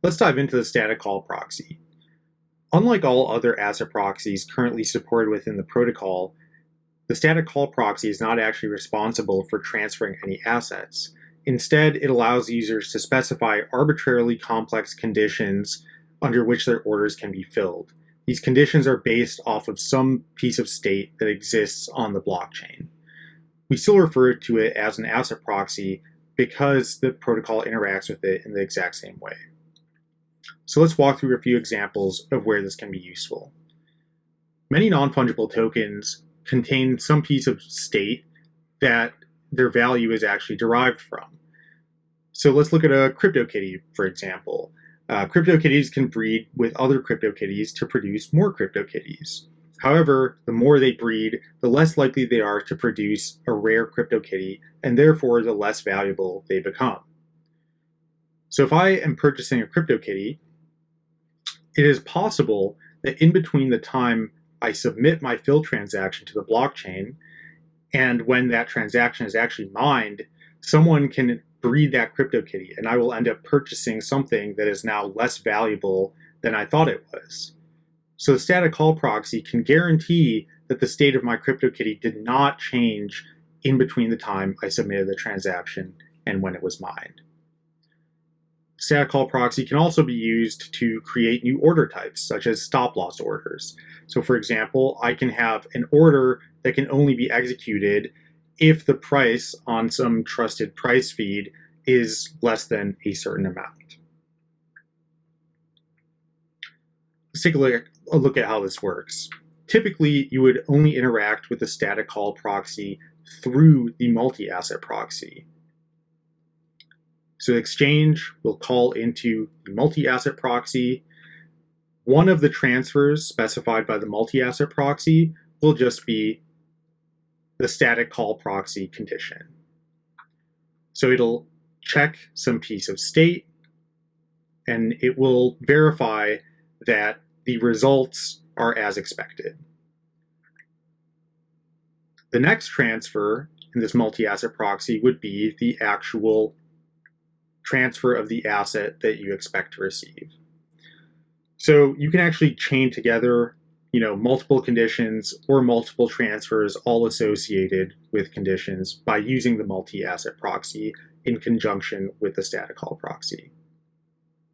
Let's dive into the static call proxy. Unlike all other asset proxies currently supported within the protocol, the static call proxy is not actually responsible for transferring any assets. Instead, it allows users to specify arbitrarily complex conditions under which their orders can be filled. These conditions are based off of some piece of state that exists on the blockchain. We still refer to it as an asset proxy because the protocol interacts with it in the exact same way. So let's walk through a few examples of where this can be useful. Many non-fungible tokens contain some piece of state that their value is actually derived from. So let's look at a CryptoKitty, for example. CryptoKitties can breed with other CryptoKitties to produce more CryptoKitties. However, the more they breed, the less likely they are to produce a rare CryptoKitty, and therefore the less valuable they become. So if I am purchasing a CryptoKitty, it is possible that in between the time I submit my fill transaction to the blockchain and when that transaction is actually mined, someone can breed that CryptoKitty, and I will end up purchasing something that is now less valuable than I thought it was. So the static call proxy can guarantee that the state of my CryptoKitty did not change in between the time I submitted the transaction and when it was mined. Static call proxy can also be used to create new order types, such as stop-loss orders. So for example, I can have an order that can only be executed if the price on some trusted price feed is less than a certain amount. Let's take a look at how this works. Typically, you would only interact with the static call proxy through the multi-asset proxy. So the exchange will call into the multi-asset proxy. One of the transfers specified by the multi-asset proxy will just be the static call proxy condition. So it'll check some piece of state, and it will verify that the results are as expected. The next transfer in this multi-asset proxy would be the actual transfer of the asset that you expect to receive. So you can actually chain together, multiple conditions or multiple transfers all associated with conditions by using the multi-asset proxy in conjunction with the static call proxy.